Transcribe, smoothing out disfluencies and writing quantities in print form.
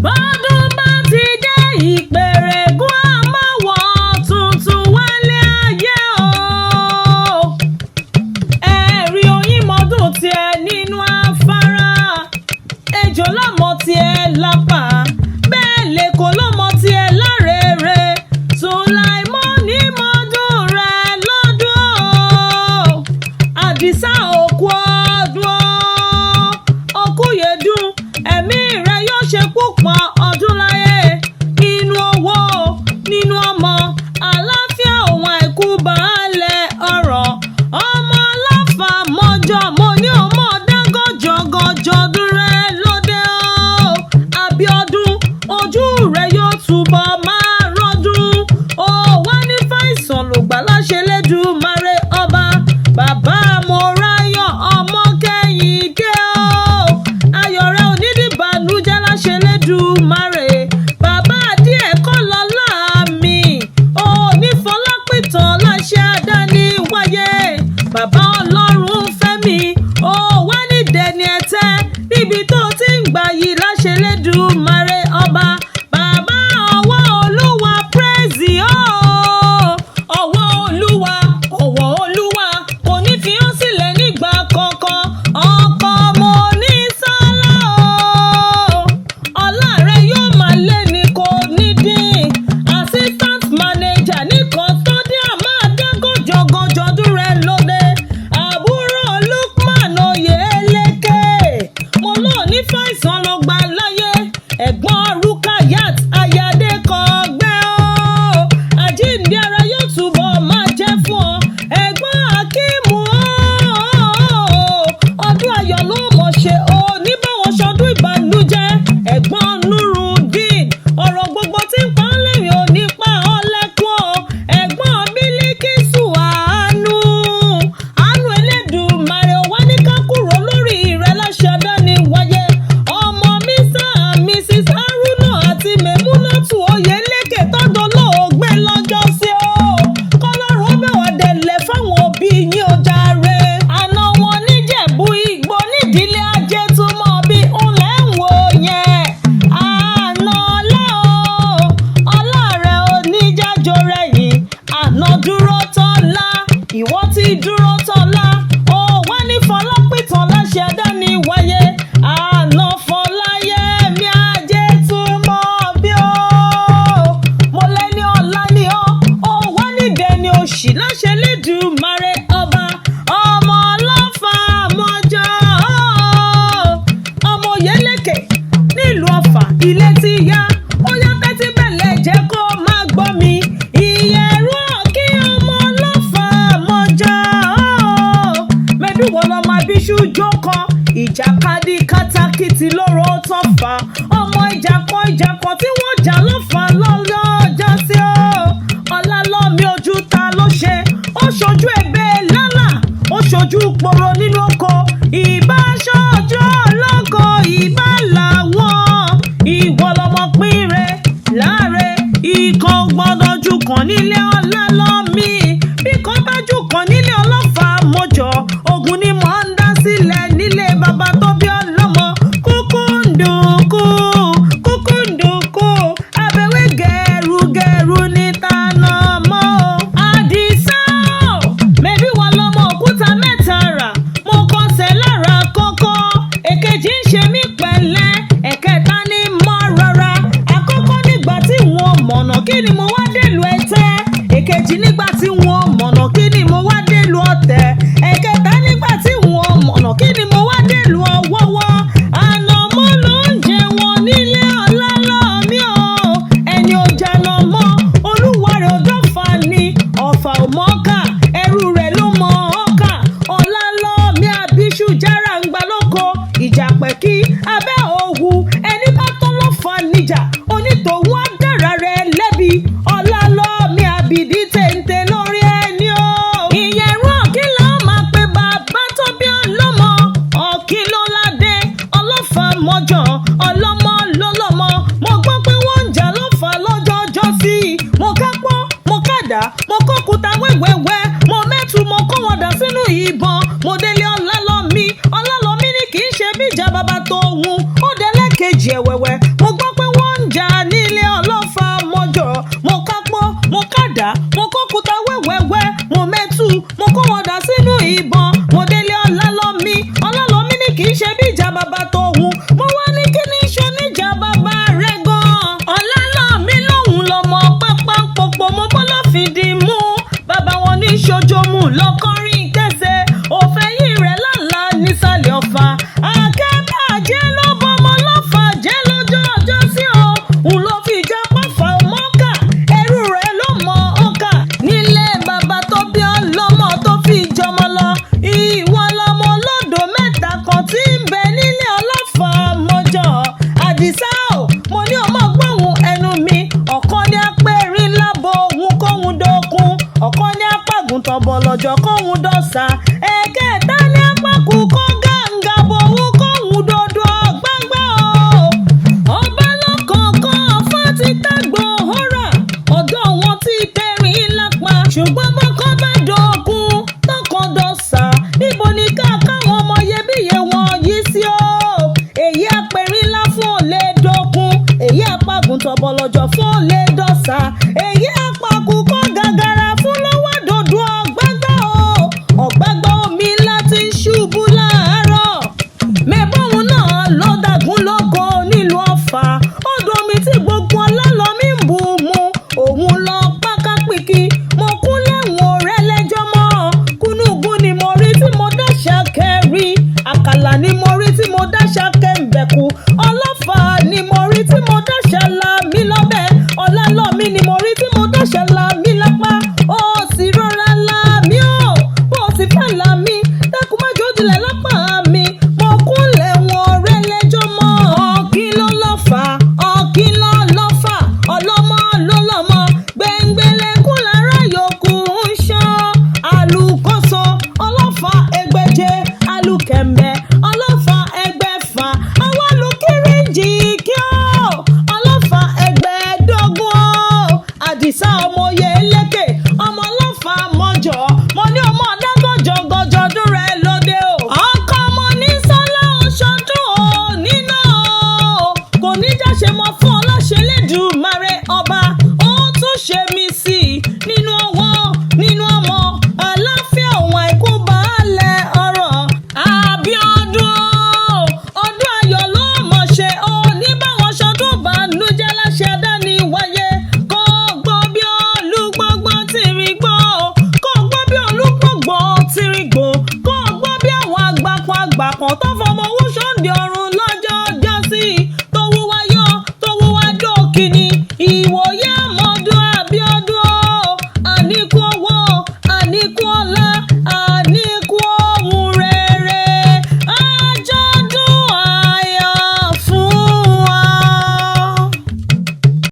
bọ́dún bá ti dé ìpèrègùn àmọ́wọ́ tuntun wálé ayé o. Ẹ̀rí oyin mọ́dún tiẹ̀ nínú afárá, ejò lọ́mọ tiẹ̀ lápá, bẹ́ẹ̀ lèkó lọ́mọ tiẹ̀ lárèrè. Sulaimon ní mọ́dún rẹ̀ lọ́dún o. Adisa òkú ọdún o. Okúyèdún ẹ̀mí rẹ̀ yóò ṣe púpọ̀ ọdún láyé, nínú owó, nínú ọmọ, àlàáfíà òun àìkú baálẹ̀ ọ̀rọ̀. Ọmọ Ọlọ́fà mọ́jọ́ mo ní ọmọ dágọ́jọ́gọ́jọ́dún rẹ̀ lóde o. Abiodun ojú rẹ̀ yóò túbọ̀ máa rọ́dún. Ó wá ní fàìsàn lògbà láṣẹ Lédùmarè ọba. Bàbá mo ráyọ̀ ọmọ Kẹ́hìndé o. Ayọ̀ rẹ̀ ò ní dìbànújẹ́ láṣẹ Lédùmarè. Bàbá díẹ̀ kọ́ lọ́lá mi. Ó ní fọlápìtàn láṣẹ àdáni wáyé. Bàbá Ọlọ́run fẹ́mi. Ó wá ní dẹni ẹ̀tẹ́ níbi tó ti ń gbà yìí láṣẹ Lédùmarè ọba. Bàbá ọwọ́ Olúwa praise o. Ọwọ́ Olúwa kò ní fi hàn sílẹ̀ nígbà kankan. Ọkọ mo ní sọ́lá o. Ọlá rẹ̀ yóò máa lé ní kò ní dín. Assistant manager ní custodian máa dágọ́jọ́gọ́jọ́dún rẹ̀ lóde. Àbúrò Lukman Oyeleke mo lò ní fàìsàn ló gbà láyé. Ẹ̀gbọ́n Rukayat Ayade kọ̀ọ̀gbẹ́ o. Àjíǹde ara yóò túbọ̀ máa jẹ́ fún ọ. Ẹ̀gbọ́n Akíìmù o. Ọdún ayọ̀ ló mọ̀ ṣe o. Ní báwọn ṣọdún ìbànújẹ́. Ẹ̀gbọ́n Nurudeen ọ̀rọ̀ gbogbo tí ń pa ọ́ lẹ́rìn ò ní pa ọ́ lẹ́kún o. Ẹ̀gbọ́n Bílíkísù àánú Elédùmarè wá ní ká kúrò lórí rẹ̀ láṣẹ àdáni wáyé. Ọmọ Mr. and Mrs. Haruna àti Memunatu Oyeleke tọ́jọ́ lóògbé lọ́jọ́ sí o. Kọ́lọ́run ó bẹ̀ wá délẹ̀ fáwọn òbí yín ó jàre. Àná wọn níjẹ̀bú Ìgbò nídìílé ajé túmọ̀ bí ńlẹ̀ ń wò yẹn. Àná ọlá o, ọlá rẹ̀ ò ní jájọ rẹ̀ yìí. Àná dúró tọ́lá, ìwọ ti dúró tọ́lá. Ó wá ní fọlápìtàn láṣẹ àdáni wáyé. Àná Fọláyẹmí ajé túmọ̀ bí o. Mo lẹ́ni ọ̀la ni ọ́. Ó wá ní dẹni òṣì láṣẹ Lédùmarè ọba. Ọmọ Ọlọ́fà mọ́jọ́ o. Ọmọ Oyeleke nílùú Ọ̀fà ilé ti yá. Ó yá tẹ́tí bẹ̀lẹ̀ jẹ́ kó máa gbọ́ mi. Ìyẹ̀rú ọ̀kí ọmọ Ọlọ́fà mọ́jọ́ o. Mẹ́dúwọ̀ lọ́mọ abíṣú jókòó. Ìjàkadì kátàkìtì lóró tán fà. Ọmọ ìjàkan tí wọ́n jà lọ́fà lọ́jọ́ sí o. Ọlálọ́mí ojú ta ló ṣe. Ó ṣojú ẹ̀bẹ̀ lálà. Ó ṣojú poro nínú oko. Ìbá ṣojú ọlọ́kọ ìbá làwọn. Ìwọ lọmọ pínre láre. Ikọ̀ gbọ́dọ̀ jù kan nílé Ọlálọ́mí. Bí kan bá jù kan nílé Ọlọ́fà mọ́jọ́. Ogun ni mò ń dá sílẹ̀ nílé bàbá tó bí ọlọ́mọ. Kúkúndùkú abẹ́wé gẹ̀rùgẹ̀rù ní tànà mọ́. Adisa mẹ́bí wọn lọ́mọ òkúta mẹ́ta rà. Mo kọsẹ̀ lára kọ́kọ́. Èkejì ń ṣe mí pẹ̀lẹ́. Ẹ̀kẹta ní mọ́ rọra. Àkọ́kọ́ nígbà tí wọ́n mọ̀nà kí ni mo wá délùú ẹ̀tẹ́. Èkejì nígbà tí wọ́n mọ̀nà kí ni mo wá délùú ọ̀tẹ̀. Ẹ̀kẹta nígbà tí wọ́n mọ̀nà kí ni mo wá délùú ọwọ́wọ́. Ànàmọ́ ló ń jẹ wọn nílé Ọlálọ́mí o. Ẹni ò jànà mọ́ olúwa rẹ̀ ò dọ́fà ni. Ọ̀fà ò mọ́kà ẹrú rẹ̀ ló mọ ọ́kà. Ọlálọ́mí àbíṣú jára ń gbà lóko. Ìjà pẹ̀kí abẹ́ òwú. Ẹni bá tọ́ lọ́fà níjà onítòun á dára rẹ̀ lẹ́bi. Ọlálọ́mí àbìdí téńté lórí ẹni o. Ìyẹ̀rú ọ̀kí ló máa pe bàbá tó bí ọlọ́mọ. Ọ̀kí ló ládé Ọlọ́fà mọ́jọ́ ọlọ́mọ lọ́lọ́mọ. Mo gbọ́ pé wọ́n ń jà lọ́fà lọ́jọ́jọ́ sí i. Mo kápọ́ mo kàdá mo kókúta wẹ́wẹ́wẹ́. Mo mẹ́tu mo kó wọn dà sínú ìbọn. Mo délé Ọlálọ́mí ní kì í ṣe bíjà bàbá tó hun. Ó délé kejì ẹ̀wẹ̀wẹ̀. Mo gbọ́ pé wọ́n iyebíye wọn yìí sí o. Èyí apẹ̀rín ńlá fún olè dógún, èyí apagùntàn bọ̀lọ̀jọ̀ fún olè dọ́sà, èyí apakùkọ gàgàrà fún lọ́wọ́ dòdò ọ̀gbágbá o. Ọ̀gbágbá omi ńlá ti ń ṣubú láàárọ̀. Mẹ́bọ̀hún náà ló dàgún lóko nílùú Ọ̀fà. Odò omi tí gbogbo ọlọ́lọ́mí ń bù mu, òun lọ pákápìkì. Mo kú lẹ́wọ̀n rẹ lẹ́jọ́ mọ́. Kúnúgún ni mo rí tí mo dáṣà kẹrí. Àkàlà ni mo rí tí mo dáṣà kẹ́ńbẹ̀kú. Ọlọ́fà ni mo rí tí mo dáṣà la mí lọ́bẹ̀. Ọlálọ́mí ni mo rí tí mo dáṣà la mí lápá. Ó sì rọra la mí o, bó sì fẹ́ la mí. Dákun má jò dilẹ̀ lápá mi. Mo kú lẹ́wọ̀n rẹ lẹ́jọ́ mọ́. Ọ̀kín ló lọ́fà, ọ̀kín ló lọ́fà, ọlọ́mọ ló lọ́mọ. Gbẹ̀ngbẹ̀lẹ̀kún lára yòókù ń ṣán. Àlùkòso ọlọ́fà ẹgbẹ̀je, àlùkẹ̀mbẹ̀ ọlọ́fà ẹgbẹ̀fà, àwọn àlùkìrìjì kí ó ọlọ́fà ẹgbẹ̀ẹ́dógún o. Adisa ọmọ Oyeleke, ọmọ ọlọ́fà mọ́jọ, mo ní ọmọ ọ̀dàgọ́jọgọ́jọ ọdún rẹ̀ lóde o. Ọkọ ọmọ ní sọ́lá oṣọdún o nínú o. Kò ní jáṣe mọ́ fún ọlọ́ṣẹ́ Elédùmarè ọba. Ó tún ṣe mí sí i nínú owó, nínú ọmọ, àlàáfíà òun àìkú baálẹ̀ ọ̀rọ̀. Abiodun o, ọdún ayọ̀ ló mọ̀ ṣe o. Ní báwọn ṣọdún bànújẹ́ láṣẹ dání wáyé. Kò gbọ́ bí olúgbọ́gbọ́ tìrì gbọ́ o. Kò gbọ́ bí olúgbọ́gbọ́ tìrì gbọ́. Kò gbọ́ bí àwọn àgbàkan tó fọmọ owó